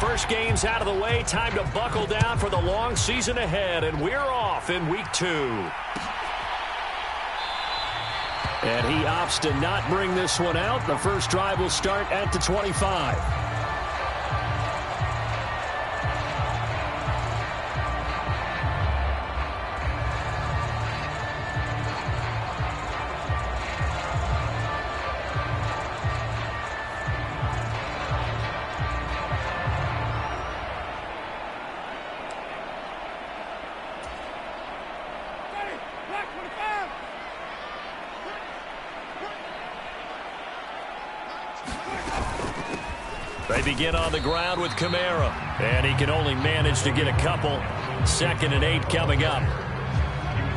first game's out of the way. Time to buckle down for the long season ahead, and we're off in week 2. And he opts to not bring this one out. The first drive will start at the 25. They begin on the ground with Kamara, and he can only manage to get a couple. 2nd and 8 coming up.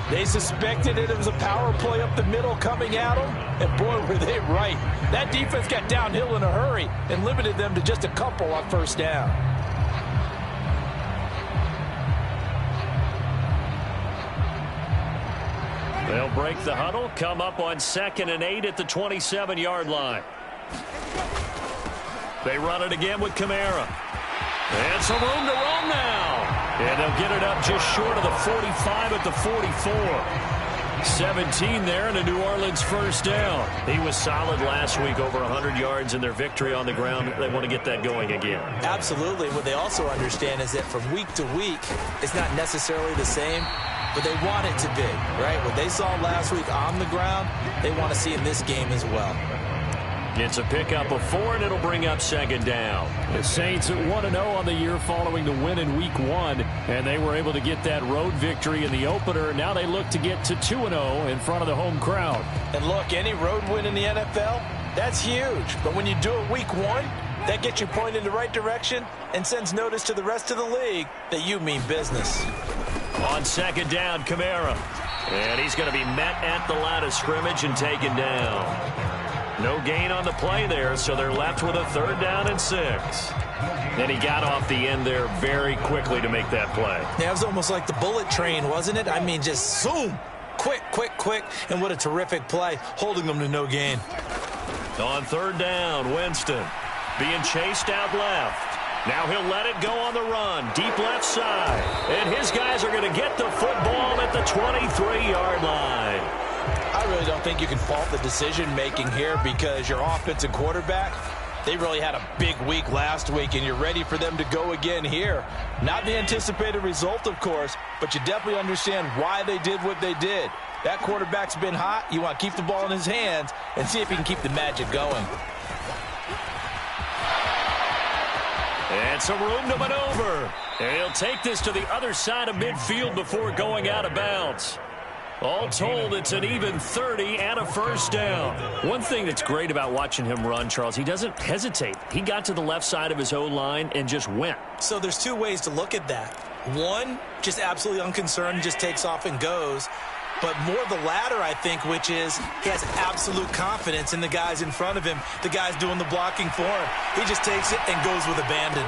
They suspected it was a power play up the middle coming at them, and boy, were they right. That defense got downhill in a hurry and limited them to just a couple on first down. They'll break the huddle, come up on 2nd and 8 at the 27-yard line. They run it again with Kamara. And some room to roam now. And they'll get it up just short of the 45 at the 44. 17 there and a New Orleans first down. He was solid last week, over 100 yards in their victory on the ground. They want to get that going again. Absolutely. What they also understand is that from week to week, it's not necessarily the same, but they want it to be, right? What they saw last week on the ground, they want to see in this game as well. It's a pickup of 4, and it'll bring up 2nd down. The Saints at 1-0 on the year following the win in Week 1, and they were able to get that road victory in the opener. Now they look to get to 2-0 in front of the home crowd. And look, any road win in the NFL, that's huge. But when you do it Week 1, that gets you pointed in the right direction and sends notice to the rest of the league that you mean business. On 2nd down, Kamara. And he's going to be met at the line of scrimmage and taken down. No gain on the play there, so they're left with a 3rd down and 6. And he got off the end there very quickly to make that play. Yeah, it was almost like the bullet train, wasn't it? I mean, just zoom, quick, and what a terrific play, holding them to no gain. On 3rd down, Winston being chased out left. Now he'll let it go on the run, deep left side. And his guys are going to get the football at the 23-yard line. I really don't think you can fault the decision-making here because your offensive quarterback, they really had a big week last week, and you're ready for them to go again here. Not the anticipated result, of course, but you definitely understand why they did what they did. That quarterback's been hot. You want to keep the ball in his hands and see if he can keep the magic going. And some room to maneuver. And he'll take this to the other side of midfield before going out of bounds. All told, it's an even 30 and a first down. One thing that's great about watching him run, Charles, he doesn't hesitate. He got to the left side of his own line and just went. So there's 2 ways to look at that. One, just absolutely unconcerned, just takes off and goes. But more the latter, I think, which is he has absolute confidence in the guys in front of him, the guys doing the blocking for him. He just takes it and goes with abandon.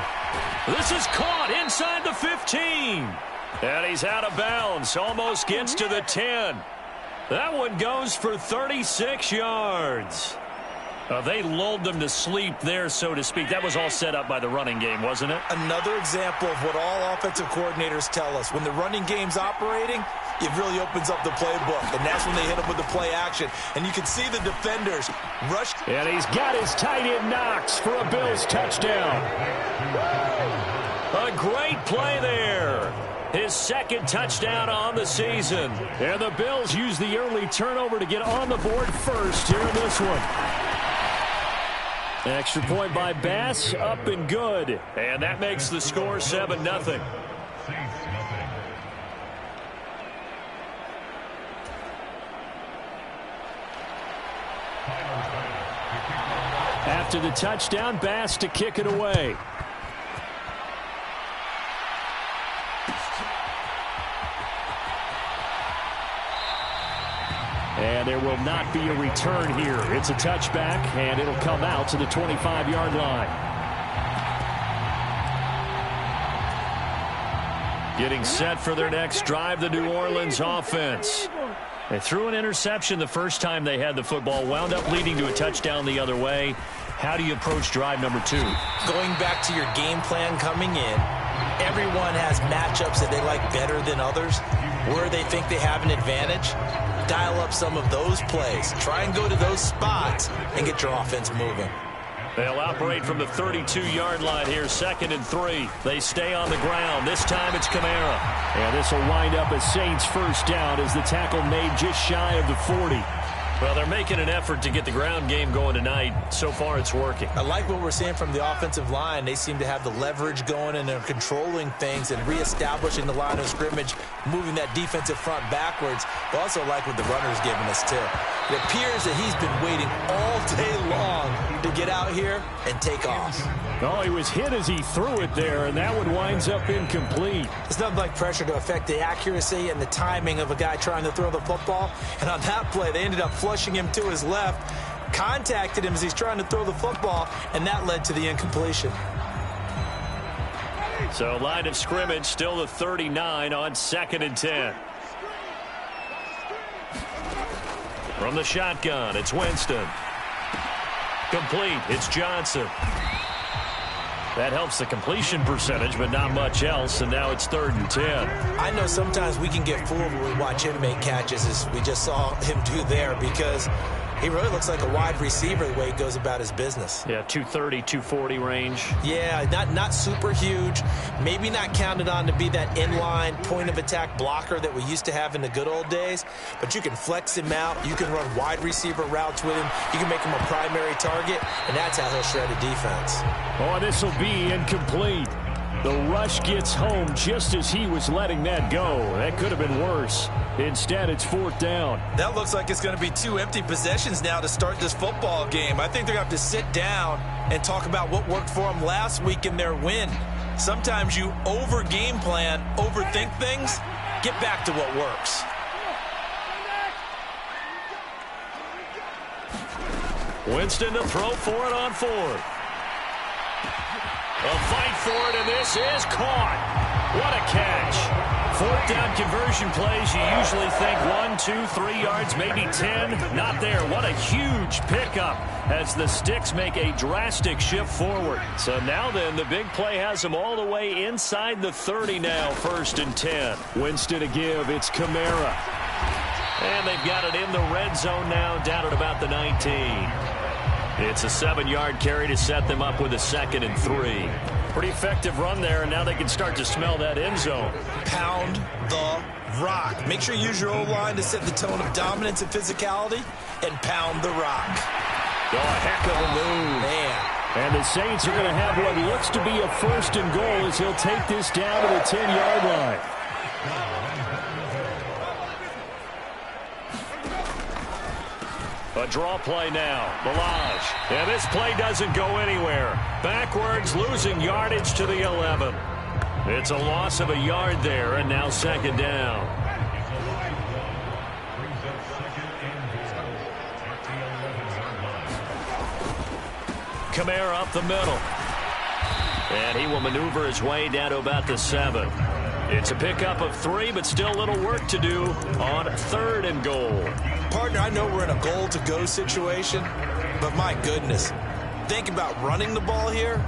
This is caught inside the 15. And he's out of bounds, almost gets to the 10. That one goes for 36 yards. They lulled them to sleep there, so to speak. That was all set up by the running game, wasn't it? Another example of what all offensive coordinators tell us. When the running game's operating, it really opens up the playbook, and that's when they hit him with the play action. And you can see the defenders rush. And he's got his tight end Knox for a Bills touchdown. A great play there. His 2nd touchdown on the season. And the Bills use the early turnover to get on the board first here in this one. Extra point by Bass, up and good. And that makes the score 7-0. After the touchdown, Bass to kick it away. And there will not be a return here. It's a touchback, and it'll come out to the 25-yard line. Getting set for their next drive, the New Orleans offense. They threw an interception the first time they had the football, wound up leading to a touchdown the other way. How do you approach drive number 2? Going back to your game plan coming in, everyone has matchups that they like better than others, where they think they have an advantage. Dial up some of those plays. Try and go to those spots and get your offense moving. They'll operate from the 32-yard line here, 2nd and 3. They stay on the ground. This time it's Kamara. And this will wind up a Saints first down as the tackle made just shy of the 40. Well, they're making an effort to get the ground game going tonight. So far, it's working. I like what we're seeing from the offensive line. They seem to have the leverage going, and they're controlling things and reestablishing the line of scrimmage, moving that defensive front backwards. But also like what the runner's giving us, too. It appears that he's been waiting all day long to get out here and take off. Oh, he was hit as he threw it there, and that one winds up incomplete. It's nothing like pressure to affect the accuracy and the timing of a guy trying to throw the football. And on that play, they ended up flushing him to his left, contacted him as he's trying to throw the football, and that led to the incompletion. So line of scrimmage still the 39 on 2nd and 10. From the shotgun, it's Winston. Complete, it's Johnson. That helps the completion percentage, but not much else, and now it's 3rd and 10. I know sometimes we can get fooled when we watch him make catches, as we just saw him do there, because he really looks like a wide receiver the way he goes about his business. Yeah, 230, 240 range. Yeah, not super huge. Maybe not counted on to be that inline point-of-attack blocker that we used to have in the good old days, but you can flex him out. You can run wide receiver routes with him. You can make him a primary target, and that's how he'll shred a defense. Oh, this will be incomplete. The rush gets home just as he was letting that go. That could have been worse. Instead, it's 4th down. That looks like it's going to be 2 empty possessions now to start this football game. I think they're going to have to sit down and talk about what worked for them last week in their win. Sometimes you over-game plan, overthink things. Get back to what works. Winston to throw for it on 4th. A fight for it, and this is caught. What a catch. 4th down conversion plays, you usually think 1, 2, 3 yards, maybe 10. Not there. What a huge pickup as the Sticks make a drastic shift forward. So now then, the big play has them all the way inside the 30 now, 1st and 10. Winston to give, it's Kamara. And they've got it in the red zone now, down at about the 19. It's a 7-yard carry to set them up with a 2nd and 3. Pretty effective run there, and now they can start to smell that end zone. Pound the rock. Make sure you use your O-line to set the tone of dominance and physicality, and pound the rock. Oh, a heck of a move. Man. And the Saints are going to have what looks to be a 1st and goal as he'll take this down to the 10-yard line. A draw play now. Balaj. And this play doesn't go anywhere. Backwards, losing yardage to the 11. It's a loss of a yard there, and now 2nd down. Kamara up the middle. And he will maneuver his way down to about the 7. It's a pickup of 3, but still a little work to do on 3rd and goal. Partner, I know we're in a goal-to-go situation, but my goodness, think about running the ball here,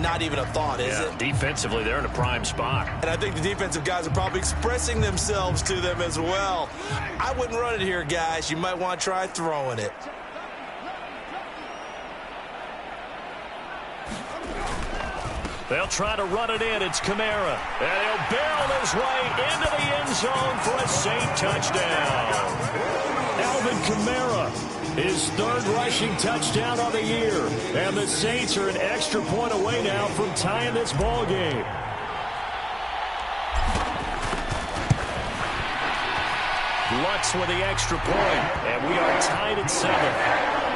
not even a thought, is it? Defensively, they're in a prime spot. And I think the defensive guys are probably expressing themselves to them as well. I wouldn't run it here, guys. You might want to try throwing it. They'll try to run it in. It's Kamara. And he'll barrel his way into the end zone for a Saint touchdown. Alvin Kamara, his 3rd rushing touchdown on the year. And the Saints are an extra point away now from tying this ball game. Lutz with the extra point, and we are tied at 7.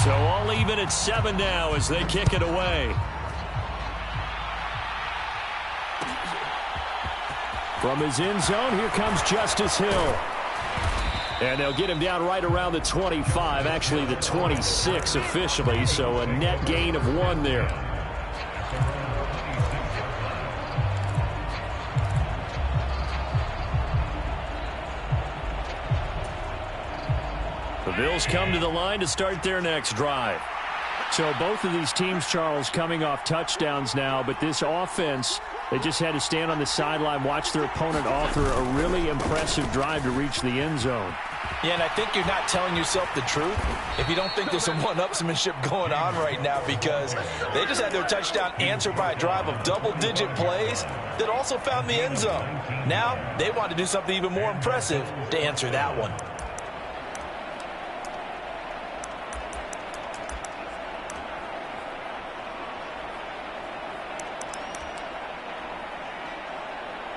So all even at 7 now as they kick it away. From his end zone, here comes Justice Hill. And they'll get him down right around the 25, actually the 26 officially, so a net gain of 1 there. The Bills come to the line to start their next drive. So both of these teams, Charles, coming off touchdowns now, but this offense, they just had to stand on the sideline, watch their opponent author a really impressive drive to reach the end zone. Yeah, and I think you're not telling yourself the truth if you don't think there's some one-upsmanship going on right now, because they just had their touchdown answered by a drive of double-digit plays that also found the end zone. Now they want to do something even more impressive to answer that one.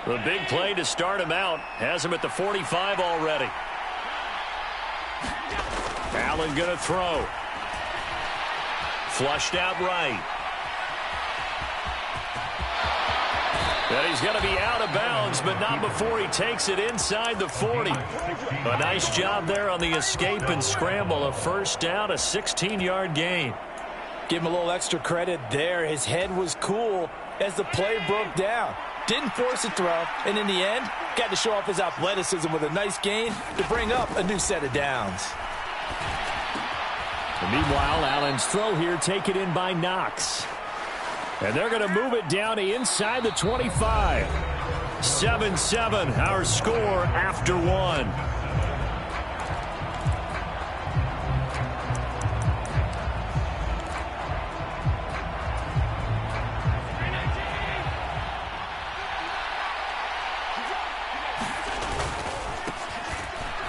The big play to start him out has him at the 45 already. Allen going to throw. Flushed out right. And he's going to be out of bounds, but not before he takes it inside the 40. A nice job there on the escape and scramble. A first down, a 16-yard gain. Give him a little extra credit there. His head was cool as the play broke down. Didn't force a throw, and in the end, got to show off his athleticism with a nice gain to bring up a new set of downs. And meanwhile, Allen's throw here taken in by Knox. And they're going to move it down to inside the 25. 7-7, our score after 1.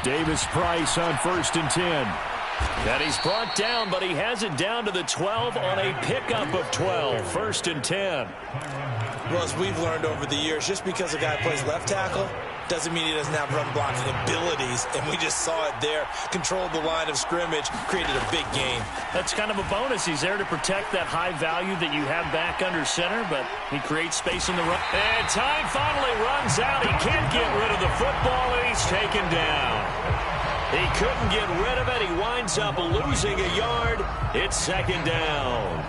Davis-Price on 1st and 10. And he's brought down, but he has it down to the 12 on a pickup of 12. 1st and 10. Well, as we've learned over the years, just because a guy plays left tackle doesn't mean he doesn't have run blocking abilities, and we just saw it there. Controlled the line of scrimmage, created a big gain. That's kind of a bonus. He's there to protect that high value that you have back under center, but he creates space in the run. And time finally runs out. He can't get rid of the football, and he's taken down. He couldn't get rid of it. He winds up losing a yard. It's 2nd down.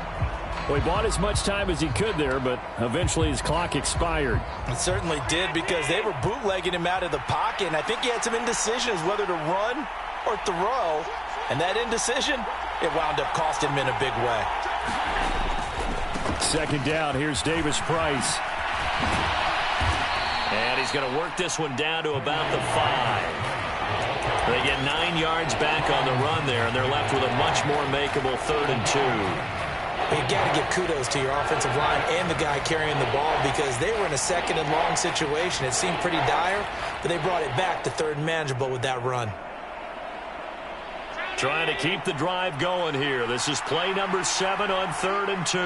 Well, he bought as much time as he could there, but eventually his clock expired. It certainly did, because they were bootlegging him out of the pocket, and I think he had some indecision as whether to run or throw. And that indecision, it wound up costing him in a big way. 2nd down. Here's Davis-Price. And he's going to work this one down to about the 5. They get 9 yards back on the run there, and they're left with a much more makeable 3rd and 2. You got to give kudos to your offensive line and the guy carrying the ball, because they were in a 2nd and long situation. It seemed pretty dire, but they brought it back to 3rd and manageable with that run. Trying to keep the drive going here. This is play number 7 on 3rd and 2.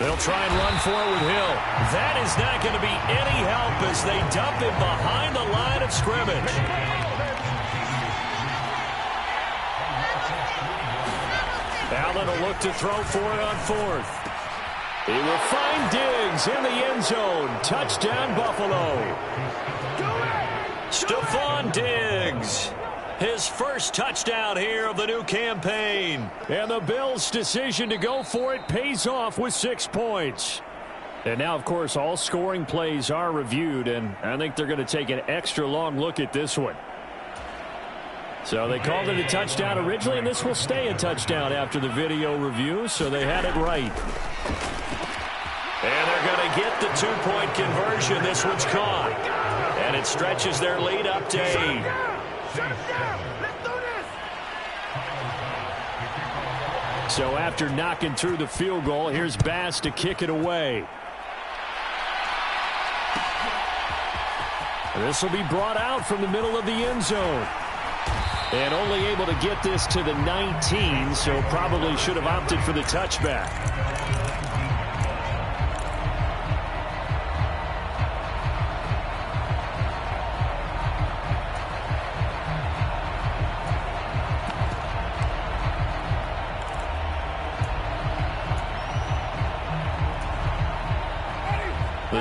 They'll try and run for it with Hill. That is not going to be any help as they dump him behind the line of scrimmage. Allen will look to throw for it on 4th. He will find Diggs in the end zone. Touchdown, Buffalo. Stephon Diggs. His first touchdown here of the new campaign. And the Bills' decision to go for it pays off with 6 points. And now, of course, all scoring plays are reviewed, and I think they're going to take an extra long look at this one. So they called it a touchdown originally, and this will stay a touchdown after the video review, so they had it right. And they're going to get the 2-point conversion. This one's caught. And it stretches their lead up to 8. So after knocking through the field goal, here's Bass to kick it away. This will be brought out from the middle of the end zone. And only able to get this to the 19, so probably should have opted for the touchback.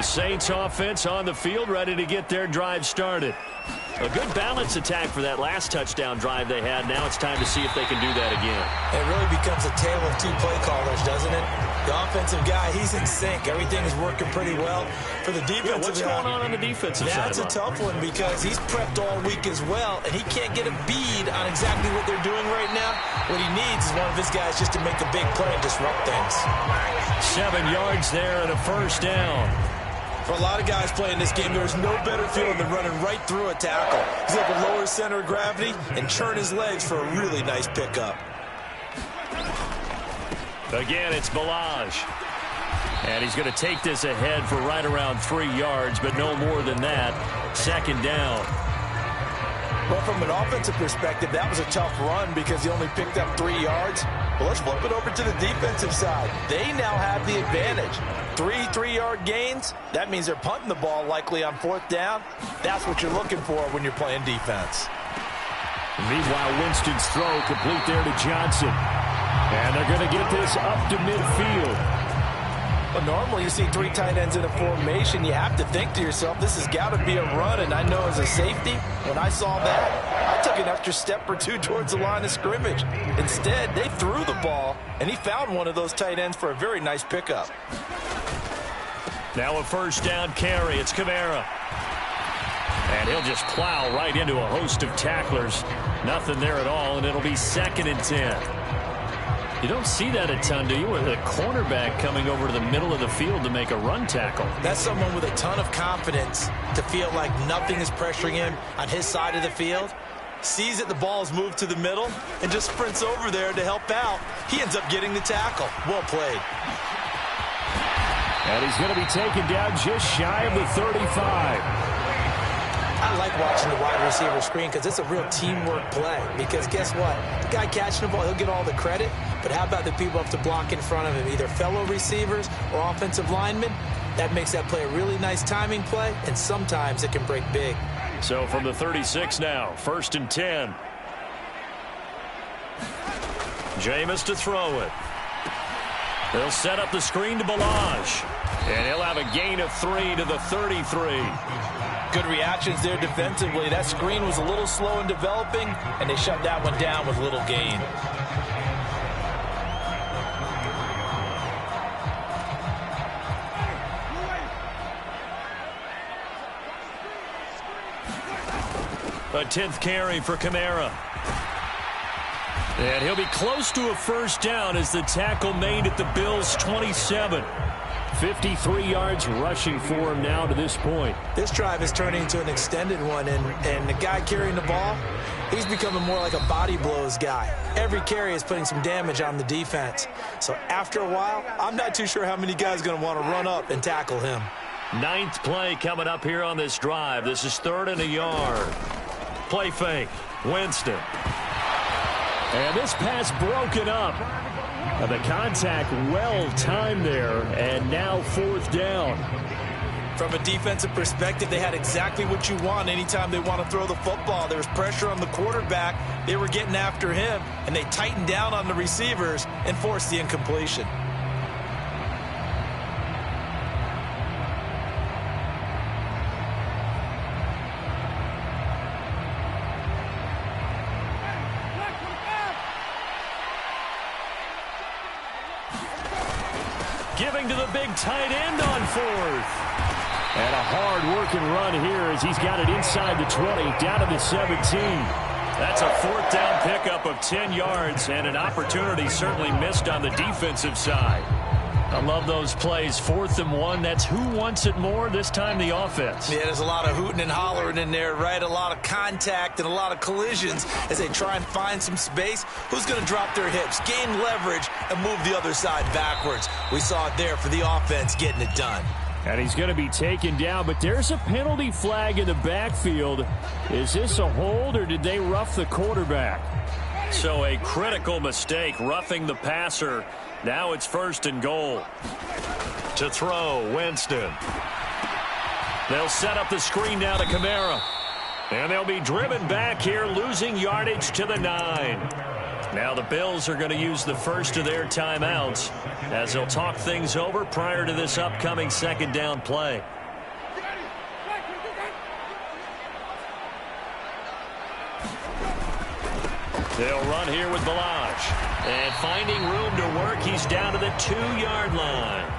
Saints offense on the field, ready to get their drive started. A good balance attack for that last touchdown drive they had. Now it's time to see if they can do that again. It really becomes a tale of two play callers, doesn't it? The offensive guy, he's in sync. Everything is working pretty well. For the defensive what's going on the defensive side? That's a tough one because he's prepped all week as well, and he can't get a bead on exactly what they're doing right now. What he needs is one of his guys just to make a big play and disrupt things. 7 yards there and a first down. For a lot of guys playing this game, there's no better feeling than running right through a tackle. He's able to lower his center of gravity and churn his legs for a really nice pickup. Again, it's Balaj. And he's going to take this ahead for right around 3 yards, but no more than that. Second down. Well, from an offensive perspective, that was a tough run because he only picked up 3 yards. Well, let's flip it over to the defensive side. They now have the advantage. 3 3-yard gains. That means they're punting the ball likely on 4th down. That's what you're looking for when you're playing defense. Meanwhile, Winston's throw complete there to Johnson. And they're going to get this up to midfield. But normally you see 3 tight ends in a formation. You have to think to yourself, this has got to be a run. And I know as a safety, when I saw that, I took an extra step or 2 towards the line of scrimmage. Instead, they threw the ball, and he found one of those tight ends for a very nice pickup. Now a first down carry. It's Kamara. And he'll just plow right into a host of tacklers. Nothing there at all, and it'll be 2nd and 10. You don't see that a ton, do you? With a cornerback coming over to the middle of the field to make a run tackle. That's someone with a ton of confidence to feel like nothing is pressuring him on his side of the field. Sees that the ball is moved to the middle and just sprints over there to help out. He ends up getting the tackle. Well played. And he's going to be taken down just shy of the 35. I like watching the wide receiver screen because it's a real teamwork play. Because guess what? The guy catching the ball, he'll get all the credit. But how about the people who have to block in front of him, either fellow receivers or offensive linemen? That makes that play a really nice timing play, and sometimes it can break big. So from the 36 now, 1st and 10. Jameis to throw it. They'll set up the screen to Balaj. And he'll have a gain of 3 to the 33. Good reactions there defensively. That screen was a little slow in developing, and they shut that one down with little gain. A 10th carry for Kamara. And he'll be close to a first down as the tackle made at the Bills' 27. 53 yards rushing for him now to this point. This drive is turning into an extended one, and the guy carrying the ball, he's becoming more like a body blows guy. Every carry is putting some damage on the defense. So after a while, I'm not too sure how many guys are going to want to run up and tackle him. 9th play coming up here on this drive. This is 3rd and a yard. Play fake. Winston. And this pass broken up. The contact well timed there, and now 4th down. From a defensive perspective, they had exactly what you want anytime they want to throw the football. There was pressure on the quarterback. They were getting after him, and they tightened down on the receivers and forced the incompletion. Giving to the big tight end on 4th. And a hard-working run here as he's got it inside the 20, down to the 17. That's a 4th down pickup of 10 yards, and an opportunity certainly missed on the defensive side. I love those plays. 4th and 1. That's who wants it more, this time the offense. Yeah, there's a lot of hooting and hollering in there, right? A lot of contact and a lot of collisions as they try and find some space. Who's going to drop their hips, gain leverage, and move the other side backwards? We saw it there for the offense getting it done. And he's going to be taken down, but there's a penalty flag in the backfield. Is this a hold, or did they rough the quarterback? So a critical mistake, roughing the passer. Now it's 1st and goal. To throw, Winston. They'll set up the screen now to Kamara. And they'll be driven back here, losing yardage to the 9. Now the Bills are going to use the first of their timeouts as they'll talk things over prior to this upcoming 2nd down play. They'll run here with Balaj. And finding room to work, he's down to the 2-yard line.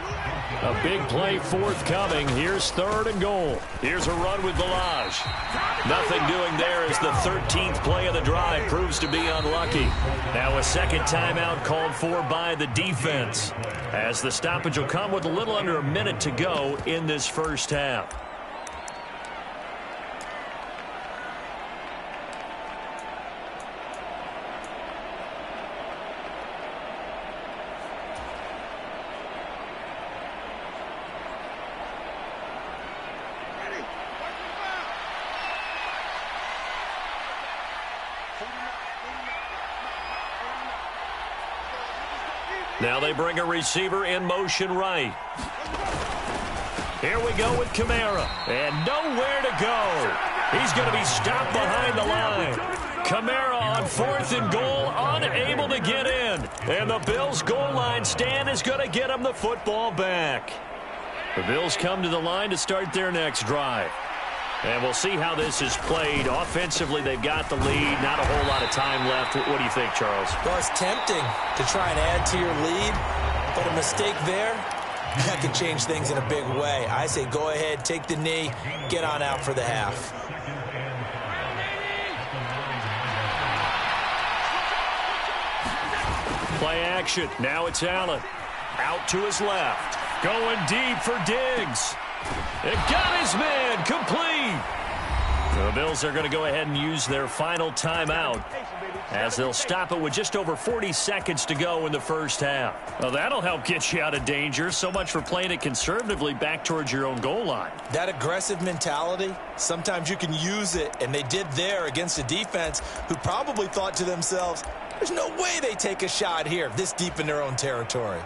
A big play forthcoming. Here's 3rd and goal. Here's a run with Balaj. Nothing doing there as the 13th play of the drive proves to be unlucky. Now a second timeout called for by the defense, as the stoppage will come with a little under a minute to go in this first half. Now they bring a receiver in motion right. Here we go with Kamara. And nowhere to go. He's going to be stopped behind the line. Kamara on 4th and goal, unable to get in. And the Bills' goal line stand is going to get him the football back. The Bills come to the line to start their next drive. And we'll see how this is played. Offensively, they've got the lead. Not a whole lot of time left. What do you think, Charles? Well, it's tempting to try and add to your lead, but a mistake there, that can change things in a big way. I say go ahead, take the knee, get on out for the half. Play action. Now it's Allen. Out to his left. Going deep for Diggs. It got his man complete. The Bills are going to go ahead and use their final timeout, as they'll stop it with just over 40 seconds to go in the first half. Well, that'll help get you out of danger. So much for playing it conservatively back towards your own goal line. That aggressive mentality, sometimes you can use it, and they did there against a defense who probably thought to themselves, there's no way they take a shot here this deep in their own territory.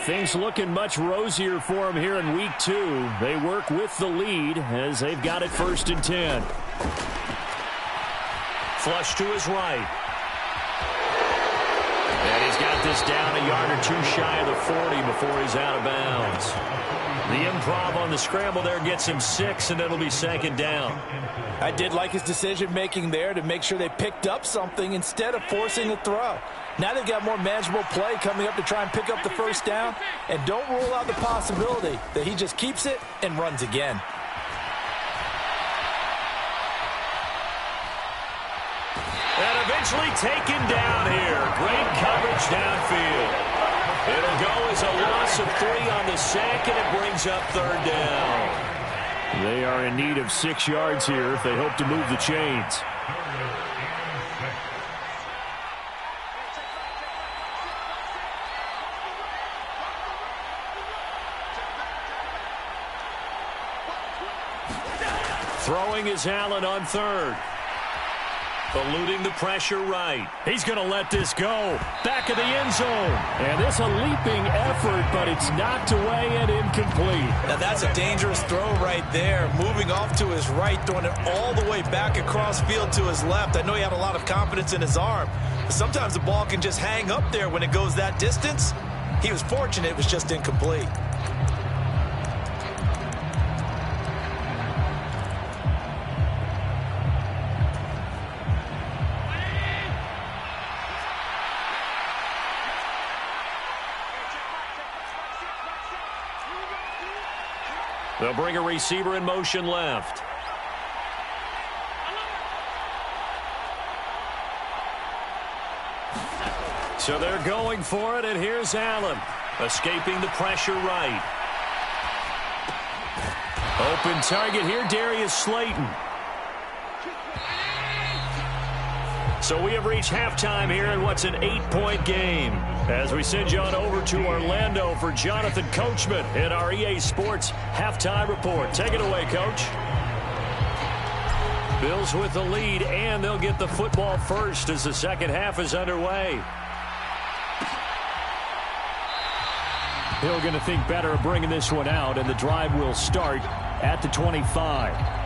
Things looking much rosier for them here in week 2. They work with the lead as they've got it 1st and 10. Flush to his right. And he's got this down a yard or 2 shy of the 40 before he's out of bounds. The improv on the scramble there gets him 6, and it'll be 2nd down. I did like his decision-making there to make sure they picked up something instead of forcing a throw. Now they've got more manageable play coming up to try and pick up the 1st down, and don't rule out the possibility that he just keeps it and runs again. And eventually taken down here. Great coverage downfield. It'll go as a loss of 3 on the sack, and it brings up 3rd down. They are in need of 6 yards here if they hope to move the chains. Throwing is Allen on 3rd. Eluding the pressure right. He's going to let this go. Back of the end zone. And it's a leaping effort, but it's knocked away and incomplete. Now that's a dangerous throw right there. Moving off to his right, throwing it all the way back across field to his left. I know he had a lot of confidence in his arm. But sometimes the ball can just hang up there when it goes that distance. He was fortunate it was just incomplete. They'll bring a receiver in motion left. So they're going for it, and here's Allen. Escaping the pressure right. Open target here, Darius Slayton. So we have reached halftime here in what's an 8-point game, as we send you on over to Orlando for Jonathan Coachman in our EA Sports Halftime Report. Take it away, Coach. Bills with the lead, and they'll get the football first as the second half is underway. Hill going to think better of bringing this one out, and the drive will start at the 25.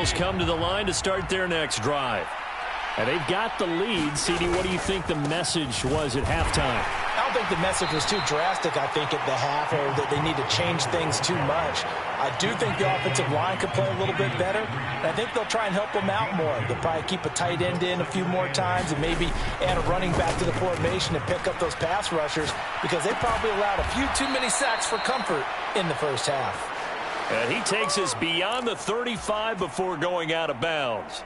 Bills come to the line to start their next drive. And they've got the lead. CD, what do you think the message was at halftime? I don't think the message was too drastic, I think, at the half, or that they need to change things too much. I do think the offensive line could play a little bit better, and I think they'll try and help them out more. They'll probably keep a tight end in a few more times and maybe add a running back to the formation to pick up those pass rushers, because they probably allowed a few too many sacks for comfort in the first half. And he takes us beyond the 35 before going out of bounds.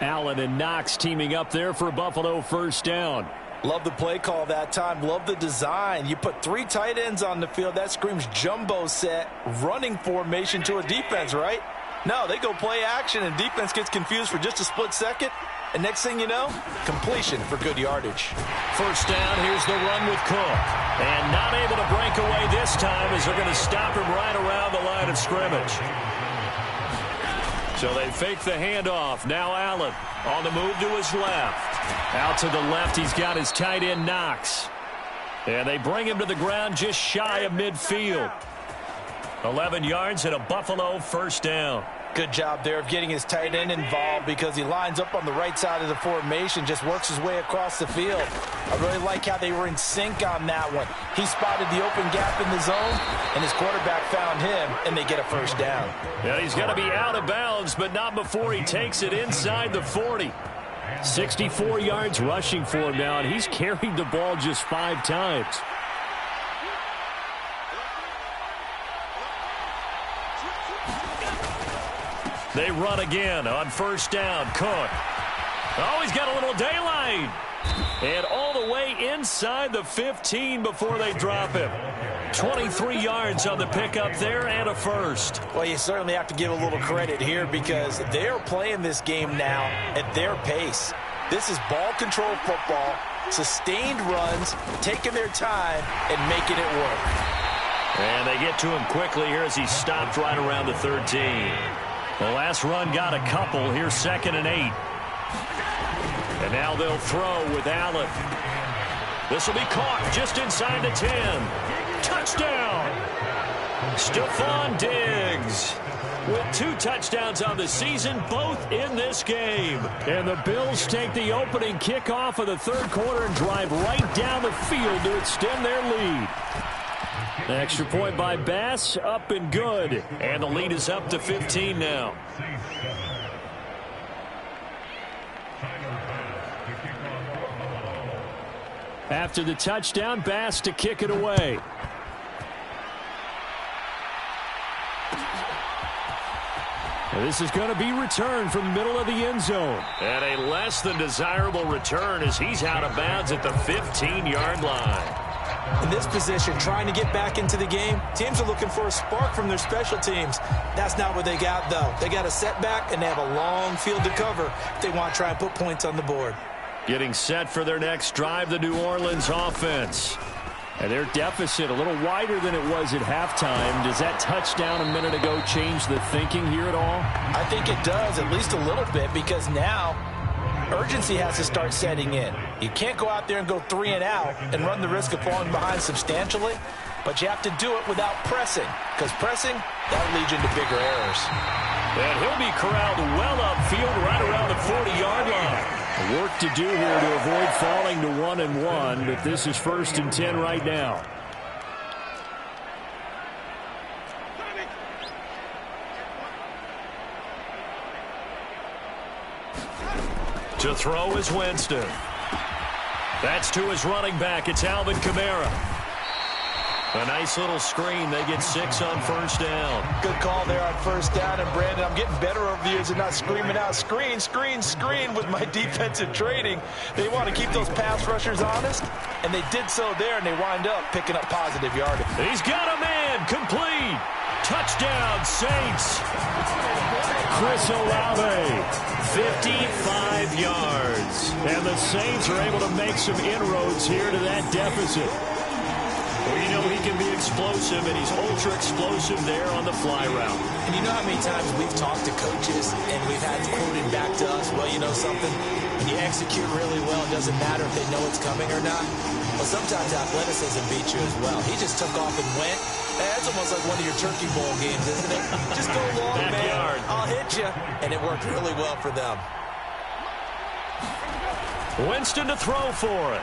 Allen and Knox teaming up there for Buffalo first down. Love the play call that time. Love the design. You put 3 tight ends on the field. That screams jumbo set, running formation to a defense, right? No, they go play action, and defense gets confused for just a split second. And next thing you know, completion for good yardage. First down, here's the run with Cook. And not able to break away this time as they're going to stop him right around the line of scrimmage. So they fake the handoff. Now Allen on the move to his left. Out to the left, he's got his tight end Knox. And they bring him to the ground just shy of midfield. 11 yards and a Buffalo first down. Good job there of getting his tight end involved, because he lines up on the right side of the formation, just works his way across the field. I really like how they were in sync on that one. He spotted the open gap in the zone, and his quarterback found him, and they get a first down. Yeah, he's got to be out of bounds, but not before he takes it inside the 40. 64 yards rushing for him now, and he's carried the ball just 5 times. They run again on first down. Cook. Oh, he's got a little daylight. And all the way inside the 15 before they drop him. 23 yards on the pickup there and a first. Well, you certainly have to give a little credit here, because they're playing this game now at their pace. This is ball control football, sustained runs, taking their time and making it work. And they get to him quickly here as he stopped right around the 13. The last run got a couple. Here's 2nd and 8. And now they'll throw with Allen. This will be caught just inside the 10. Touchdown! Stephon Diggs with 2 touchdowns on the season, both in this game. And the Bills take the opening kickoff of the third quarter and drive right down the field to extend their lead. The extra point by Bass, up and good. And the lead is up to 15 now. After the touchdown, Bass to kick it away. This is going to be returned from the middle of the end zone. And a less than desirable return as he's out of bounds at the 15-yard line. In this position, trying to get back into the game, teams are looking for a spark from their special teams. That's not what they got, though. They got a setback, and they have a long field to cover if they want to try and put points on the board. Getting set for their next drive, the New Orleans offense. And their deficit a little wider than it was at halftime. Does that touchdown a minute ago change the thinking here at all? I think it does, at least a little bit, because now urgency has to start setting in. You can't go out there and go 3 and out and run the risk of falling behind substantially, but you have to do it without pressing, because pressing, that'll lead you into bigger errors. And he'll be corralled well upfield right around the 40-yard line. Work to do here to avoid falling to 1-1, but this is 1st and 10 right now. To throw is Winston. That's to his running back. It's Alvin Kamara. A nice little screen. They get 6 on first down. Good call there on first down. And, Brandon, I'm getting better over the years and not screaming out, screen, screen, screen with my defensive training. They want to keep those pass rushers honest, and they did so there, and they wind up picking up positive yardage. He's got a man. Complete. Touchdown, Saints. Chris Olave, 55 yards. And the Saints are able to make some inroads here to that deficit. Well, you know he can be explosive, and he's ultra-explosive there on the fly route. And you know how many times we've talked to coaches and we've had quoted back to us, well, you know something? When you execute really well, it doesn't matter if they know it's coming or not. Well, sometimes athleticism beats you as well. He just took off and went. That's almost like one of your Turkey Bowl games, isn't it? Just go long, Backyard. man. I'll hit you. And it worked really well for them. Winston to throw for it.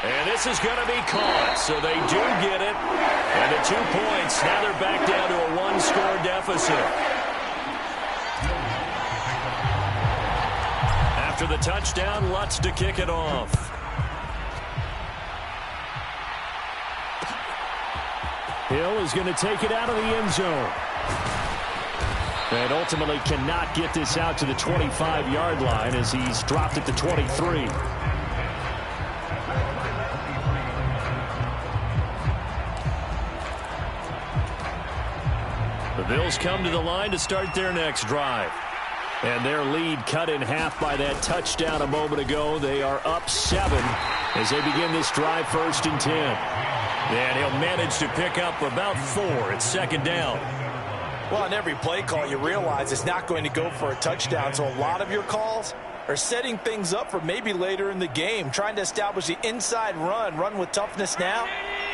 And this is going to be caught, so they do get it. And the 2 points, now they're back down to a one-score deficit. After the touchdown, Lutz to kick it off. Hill is going to take it out of the end zone. And ultimately cannot get this out to the 25-yard line as he's dropped at the 23. The Bills come to the line to start their next drive. And their lead cut in half by that touchdown a moment ago. They are up 7 as they begin this drive 1st and 10. And he'll manage to pick up about 4 at 2nd down. Well, on every play call, you realize it's not going to go for a touchdown. So a lot of your calls are setting things up for maybe later in the game, trying to establish the inside run with toughness now,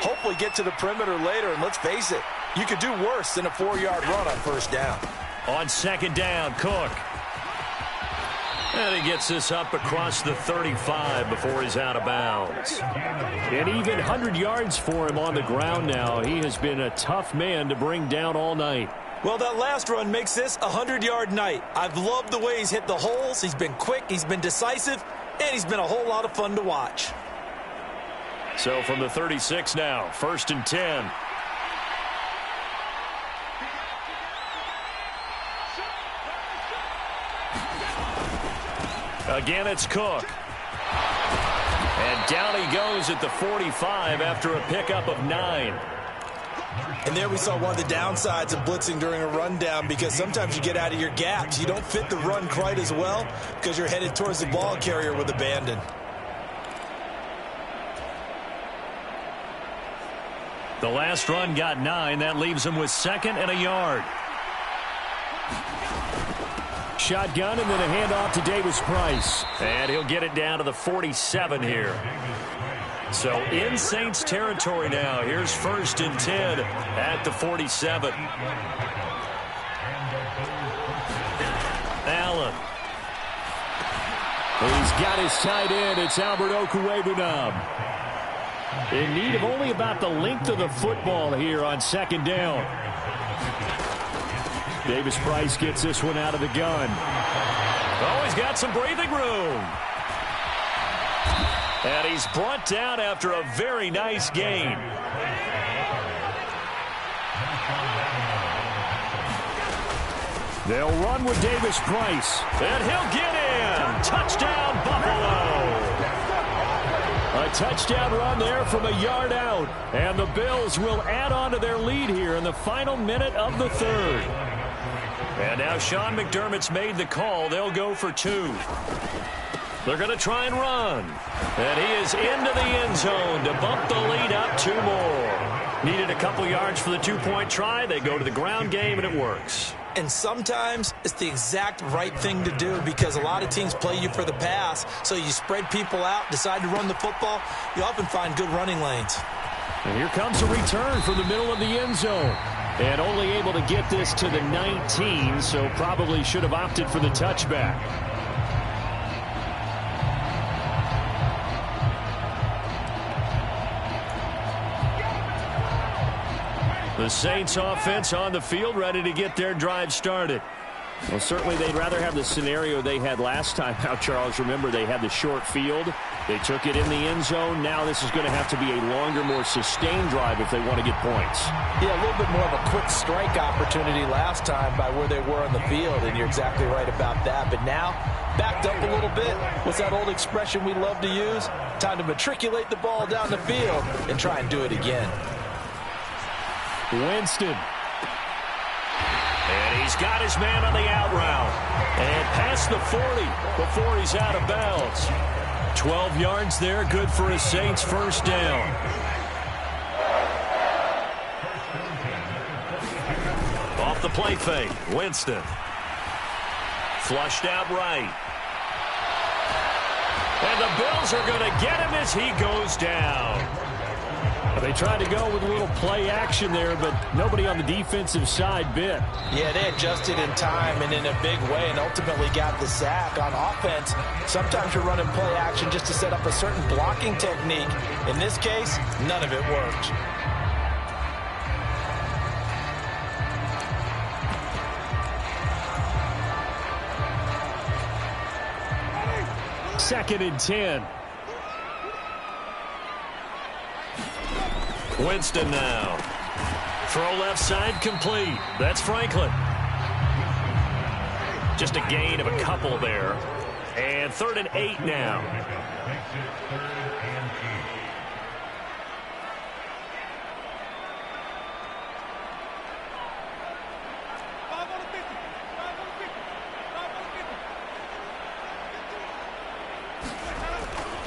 hopefully get to the perimeter later. And let's face it, you could do worse than a 4-yard run on 1st down. On 2nd down, Cook. And he gets this up across the 35 before he's out of bounds. An even 100 yards for him on the ground now. He has been a tough man to bring down all night. Well, that last run makes this a 100-yard night. I've loved the way he's hit the holes. He's been quick, he's been decisive, and he's been a whole lot of fun to watch. So from the 36 now, 1st and 10. Again, it's Cook. And down he goes at the 45 after a pickup of 9. And there we saw one of the downsides of blitzing during a rundown, because sometimes you get out of your gaps. You don't fit the run quite as well because you're headed towards the ball carrier with abandon. The last run got 9. That leaves him with 2nd and a yard. Shotgun and then a handoff to Davis-Price. And he'll get it down to the 47 here. So in Saints territory now. Here's 1st and 10 at the 47. Allen. He's got his tight end. It's Albert Okwuegbunam. In need of only about the length of the football here on 2nd down. Davis-Price gets this one out of the gun. Oh, he's got some breathing room. And he's brought down after a very nice gain. They'll run with Davis-Price. And he'll get in. Touchdown, Buffalo. A touchdown run there from a yard out. And the Bills will add on to their lead here in the final minute of the 3rd. And now Sean McDermott's made the call. They'll go for 2. They're going to try and run. And he is into the end zone to bump the lead up 2 more. Needed a couple yards for the 2-point try. They go to the ground game, and it works. And sometimes it's the exact right thing to do, because a lot of teams play you for the pass. So you spread people out, decide to run the football. You often find good running lanes. And here comes a return from the middle of the end zone. And only able to get this to the 19, so probably should have opted for the touchback. The Saints offense on the field, ready to get their drive started. Well, certainly they'd rather have the scenario they had last time out, Charles. Remember, they had the short field. They took it in the end zone. Now this is going to have to be a longer, more sustained drive if they want to get points. Yeah, a little bit more of a quick strike opportunity last time by where they were on the field, and you're exactly right about that. But now, backed up a little bit. What's that old expression we love to use? Time to matriculate the ball down the field and try and do it again. Winston. And he's got his man on the out route. And past the 40 before he's out of bounds. 12 yards there, good for a Saints 1st down. the play fake. Winston. Flushed out right. And the Bills are going to get him as he goes down. They tried to go with a little play action there, but nobody on the defensive side bit. Yeah, they adjusted in time and in a big way and ultimately got the sack. On offense, sometimes you're running play action just to set up a certain blocking technique. In this case, none of it worked. Second and 10. Winston now. Throw left side complete. That's Franklin. Just a gain of a couple there. And 3rd and 8 now.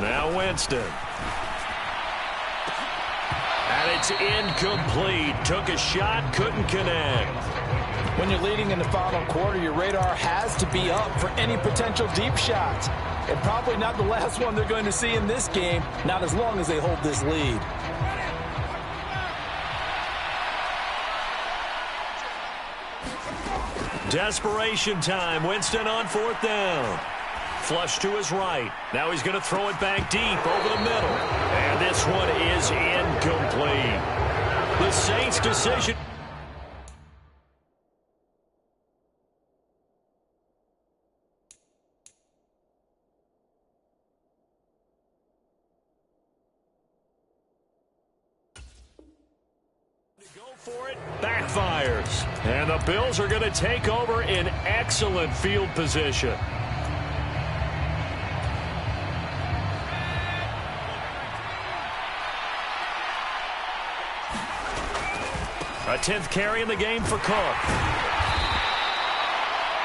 Now Winston. And it's incomplete. Took a shot, couldn't connect. When you're leading in the final quarter, your radar has to be up for any potential deep shots. And probably not the last one they're going to see in this game, not as long as they hold this lead. Desperation time. Winston on 4th down. Flush to his right. Now he's going to throw it back deep over the middle. And this one is incomplete. The Saints' decision. Go for it. Backfires. And the Bills are going to take over in excellent field position. A 10th carry in the game for Cook.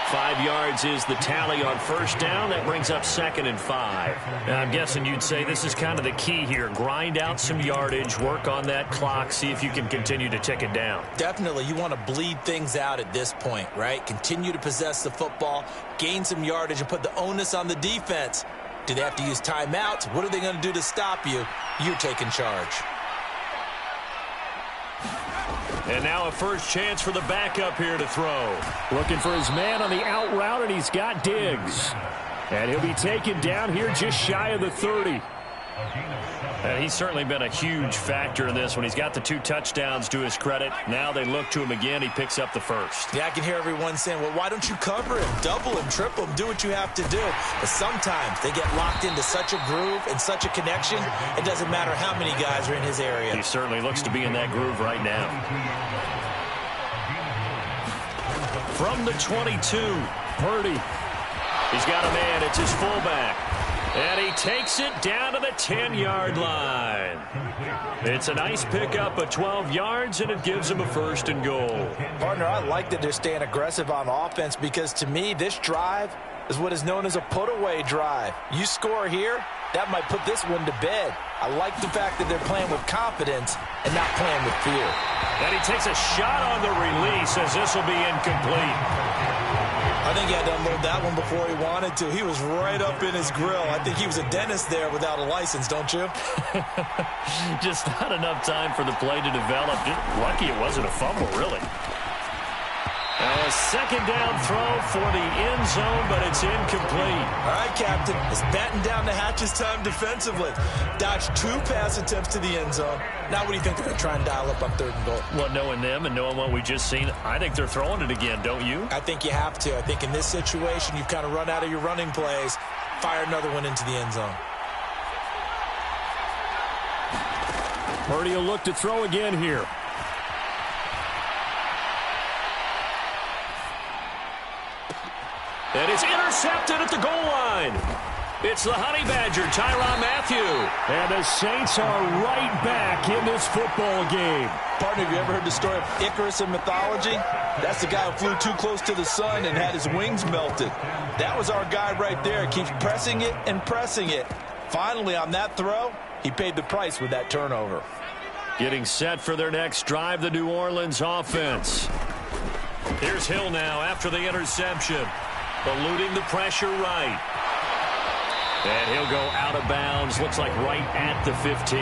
5 yards is the tally on 1st down. That brings up 2nd and 5. Now, I'm guessing you'd say this is kind of the key here. Grind out some yardage, work on that clock, see if you can continue to tick it down. Definitely. You want to bleed things out at this point, right? Continue to possess the football, gain some yardage, and put the onus on the defense. Do they have to use timeouts? What are they going to do to stop you? You're taking charge. And now a first chance for the backup here to throw. Looking for his man on the out route, and he's got Diggs. And he'll be taken down here just shy of the 30. And he's certainly been a huge factor in this when he's got the 2 touchdowns to his credit. Now they look to him again. He picks up the first. Yeah, I can hear everyone saying, well, why don't you cover him, double him, triple him, do what you have to do. But sometimes they get locked into such a groove and such a connection, it doesn't matter how many guys are in his area. He certainly looks to be in that groove right now. From the 22, Purdy. He's got a man. It's his fullback. And he takes it down to the 10-yard line. It's a nice pickup of 12 yards, and it gives him a 1st and goal. Partner, I like that they're staying aggressive on offense because, to me, this drive is what is known as a put-away drive. You score here, that might put this one to bed. I like the fact that they're playing with confidence and not playing with fear. And he takes a shot on the release as this will be incomplete. I think he had to unload that one before he wanted to. He was right up in his grill. I think he was a dentist there without a license, don't you? Just not enough time for the play to develop. Just lucky it wasn't a fumble, really. Now a 2nd down throw for the end zone, but it's incomplete. All right, Captain. It's batten down the hatches time defensively. Dodged 2 pass attempts to the end zone. Now what do you think they're going to try and dial up on 3rd and goal? Well, knowing them and knowing what we just seen, I think they're throwing it again, don't you? I think you have to. I think in this situation, you've kind of run out of your running plays. Fire another one into the end zone. Purdy will look to throw again here. And it's intercepted at the goal line. It's the Honey Badger, Tyrann Mathieu. And the Saints are right back in this football game. Partner, have you ever heard the story of Icarus in mythology? That's the guy who flew too close to the sun and had his wings melted. That was our guy right there. Keeps pressing it and pressing it. Finally, on that throw, he paid the price with that turnover. Getting set for their next drive, the New Orleans offense. Here's Hill now after the interception. Eluding the pressure right. And he'll go out of bounds. Looks like right at the 15.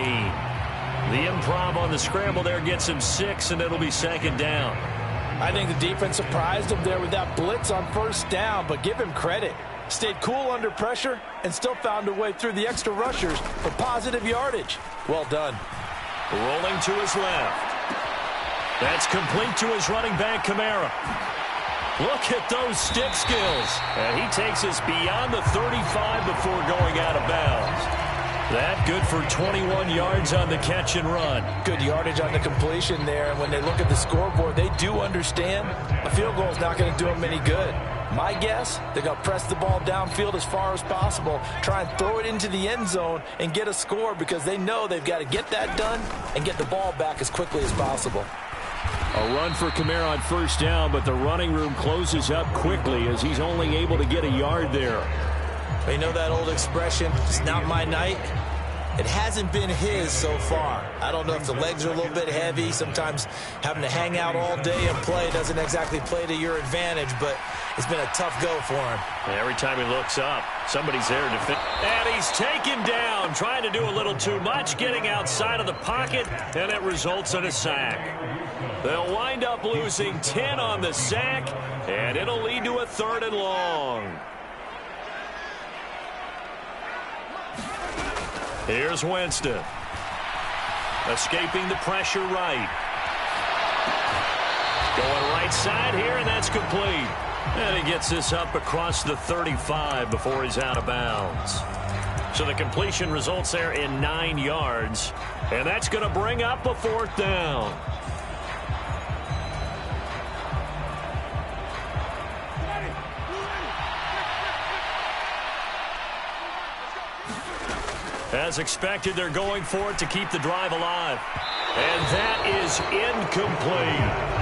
The improv on the scramble there gets him 6, and it'll be second down. I think the defense surprised him there with that blitz on first down, but give him credit. Stayed cool under pressure and still found a way through the extra rushers for positive yardage. Well done. Rolling to his left. That's complete to his running back, Kamara. Look at those stick skills. And he takes us beyond the 35 before going out of bounds. That good for 21 yards on the catch and run. Good yardage on the completion there. And when they look at the scoreboard, they do understand a field goal is not going to do them any good. My guess, they're going to press the ball downfield as far as possible, try and throw it into the end zone and get a score because they know they've got to get that done and get the ball back as quickly as possible. A run for Kamara on first down, but the running room closes up quickly as he's only able to get a yard there. They know that old expression, it's not my night. It hasn't been his so far. I don't know if the legs are a little bit heavy. Sometimes having to hang out all day and play doesn't exactly play to your advantage, but it's been a tough go for him. Every time he looks up, somebody's there to defend. And he's taken down, trying to do a little too much, getting outside of the pocket, and it results in a sack. They'll wind up losing 10 on the sack, and it'll lead to a 3rd and long. Here's Winston. Escaping the pressure right. Going right side here, and that's complete. And he gets this up across the 35 before he's out of bounds. So the completion results there in 9 yards. And that's going to bring up a 4th down. As expected, they're going for it to keep the drive alive. And that is incomplete.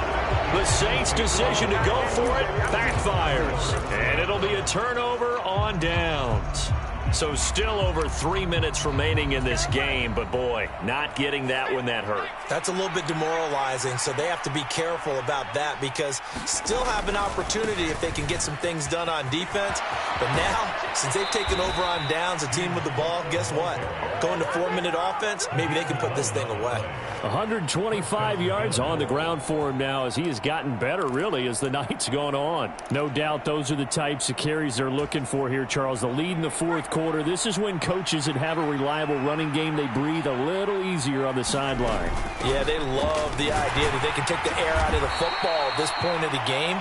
The Saints' decision to go for it backfires. And it'll be a turnover on downs. So still over 3 minutes remaining in this game, but boy, not getting that one that hurt. That's a little bit demoralizing, so they have to be careful about that because still have an opportunity if they can get some things done on defense. But now, since they've taken over on downs, a team with the ball, guess what? Going to 4-minute offense, maybe they can put this thing away. 125 yards on the ground for him now as he has gotten better, really, as the night's gone on. No doubt those are the types of carries they're looking for here, Charles. The lead in the 4th quarter. This is when coaches that have a reliable running game, they breathe a little easier on the sideline. Yeah, they love the idea that they can take the air out of the football at this point of the game.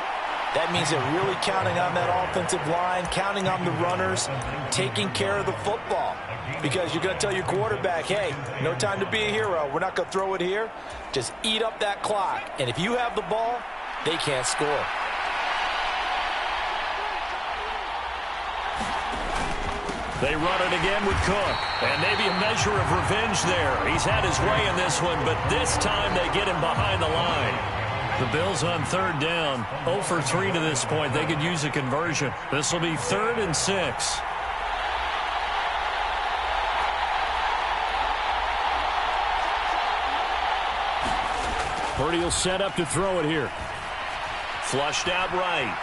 That means they're really counting on that offensive line, counting on the runners, taking care of the football. Because you're going to tell your quarterback, hey, no time to be a hero. We're not going to throw it here. Just eat up that clock. And if you have the ball, they can't score. They run it again with Cook. And maybe a measure of revenge there. He's had his way in this one, but this time they get him behind the line. The Bills on 3rd down. 0 for 3 to this point. They could use a conversion. This will be 3rd and 6. Purdy will set up to throw it here. Flushed out right.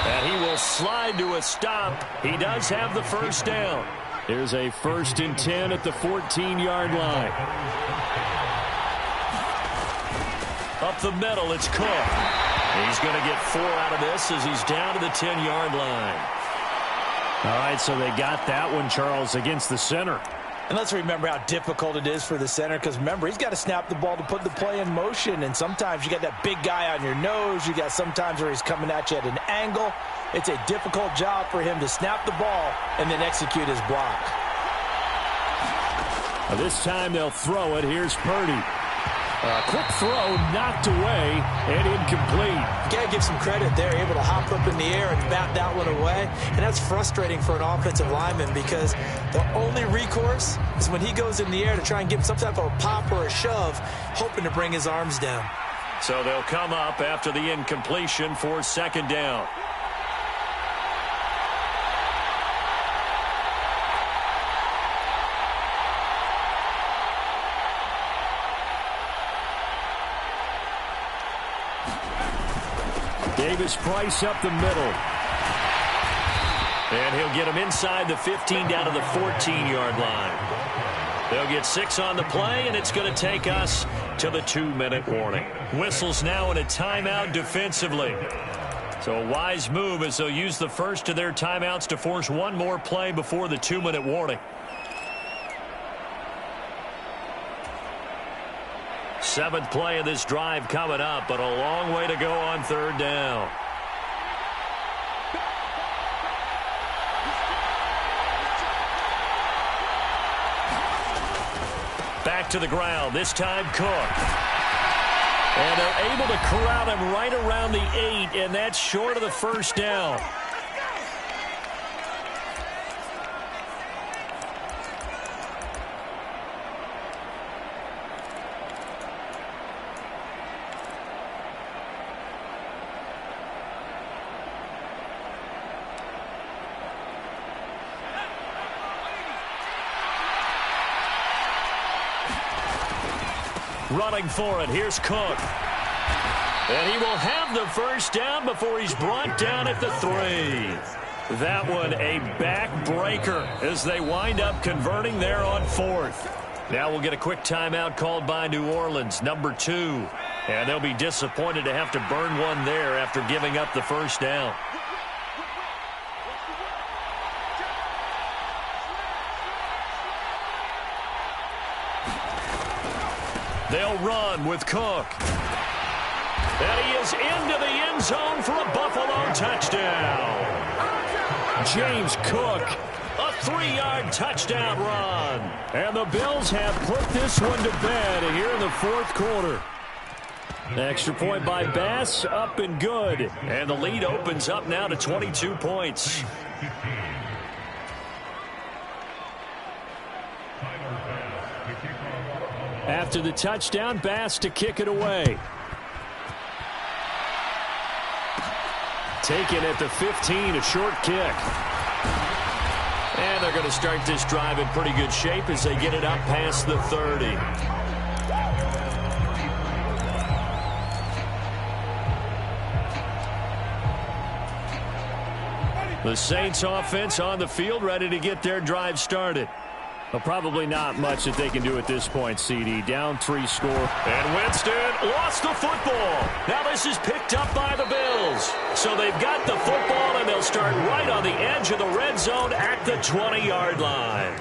And he will slide to a stop. He does have the 1st down. Here's a 1st and 10 at the 14-yard line. Up the middle, it's Cook. He's going to get 4 out of this as he's down to the 10-yard line. All right, so they got that one, Charles, against the center. And let's remember how difficult it is for the center because, remember, he's got to snap the ball to put the play in motion. And sometimes you got that big guy on your nose. You got sometimes where he's coming at you at an angle. It's a difficult job for him to snap the ball and then execute his block. This time they'll throw it. Here's Purdy. Quick throw, knocked away, and incomplete. You got to give some credit there, able to hop up in the air and bat that one away. And that's frustrating for an offensive lineman because the only recourse is when he goes in the air to try and give some type of a pop or a shove, hoping to bring his arms down. So they'll come up after the incompletion for 2nd down. Davis-Price up the middle. And he'll get him inside the 15 down to the 14-yard line. They'll get 6 on the play, and it's going to take us to the 2-minute warning. Whistles now in a timeout defensively. So a wise move as they'll use the first of their timeouts to force one more play before the 2-minute warning. Seventh play of this drive coming up, but a long way to go on third down. Back to the ground, this time Cook. And they're able to corral him right around the 8, and that's short of the first down. Running for it, here's Cook. And he will have the first down before he's brought down at the 3. That one a backbreaker as they wind up converting there on 4th. Now we'll get a quick timeout called by New Orleans, number 2. And they'll be disappointed to have to burn one there after giving up the first down. They'll run with Cook. And he is into the end zone for a Buffalo touchdown. James Cook, a 3-yard touchdown run. And the Bills have put this one to bed here in the 4th quarter. Extra point by Bass, up and good. And the lead opens up now to 22 points. After the touchdown, Bass to kick it away. Taken at the 15, a short kick. And they're going to start this drive in pretty good shape as they get it up past the 30. The Saints offense on the field, ready to get their drive started. Well, probably not much that they can do at this point, CD. Down 3 score. And Winston lost the football. Now this is picked up by the Bills. So they've got the football, and they'll start right on the edge of the red zone at the 20-yard line.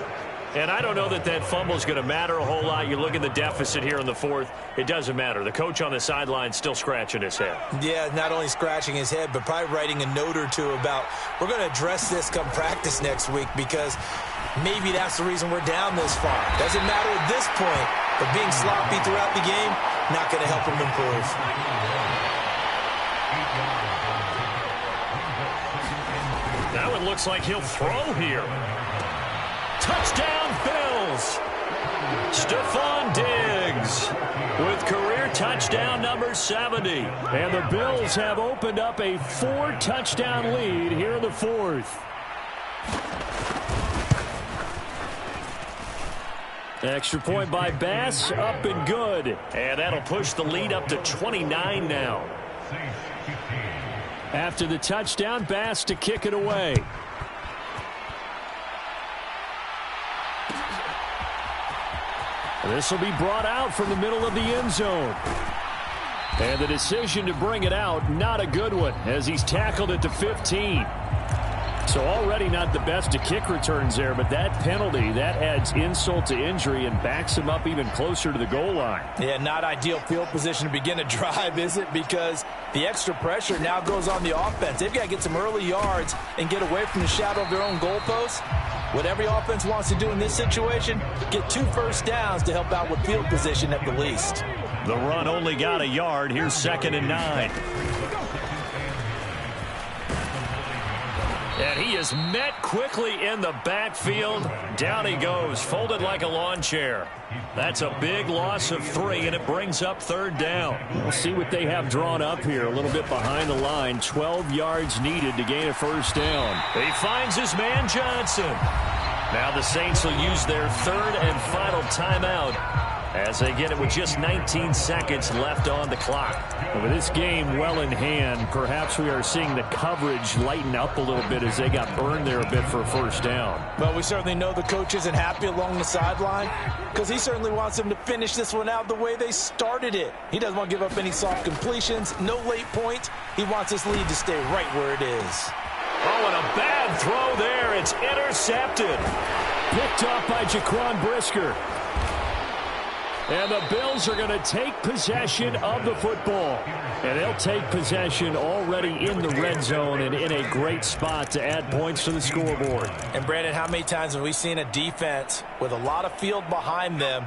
And I don't know that that fumble is going to matter a whole lot. You look at the deficit here in the 4th. It doesn't matter. The coach on the sideline still scratching his head. Yeah, not only scratching his head, but probably writing a note or two about we're going to address this come practice next week because maybe that's the reason we're down this far. Doesn't matter at this point, but being sloppy throughout the game, not going to help him improve. Now it looks like he'll throw here. Touchdown, Bills. Stephon Diggs with career touchdown number 70. And the Bills have opened up a 4-touchdown lead here in the 4th. Extra point by Bass, up and good. And that'll push the lead up to 29 now. After the touchdown, Bass to kick it away. This will be brought out from the middle of the end zone. And the decision to bring it out, not a good one, as he's tackled at the 15. So already not the best of kick returns there, but that penalty, that adds insult to injury and backs him up even closer to the goal line. Yeah, not ideal field position to begin a drive, is it? Because the extra pressure now goes on the offense. They've got to get some early yards and get away from the shadow of their own goalposts. What every offense wants to do in this situation, get 2 first downs to help out with field position at the least. The run only got a yard. Here's 2nd and 9. And he is met quickly in the backfield. Down he goes, folded like a lawn chair. That's a big loss of 3, and it brings up 3rd down. We'll see what they have drawn up here. A little bit behind the line. 12 yards needed to gain a first down. He finds his man Johnson. Now the Saints will use their 3rd and final timeout as they get it with just 19 seconds left on the clock. And with this game well in hand, perhaps we are seeing the coverage lighten up a little bit as they got burned there a bit for a first down. Well, we certainly know the coach isn't happy along the sideline because he certainly wants them to finish this one out the way they started it. He doesn't want to give up any soft completions, no late points. He wants this lead to stay right where it is. Oh, and a bad throw there. It's intercepted. Picked off by Jaquan Brisker. And the Bills are going to take possession of the football. And they'll take possession already in the red zone and in a great spot to add points to the scoreboard. And, Brandon, how many times have we seen a defense with a lot of field behind them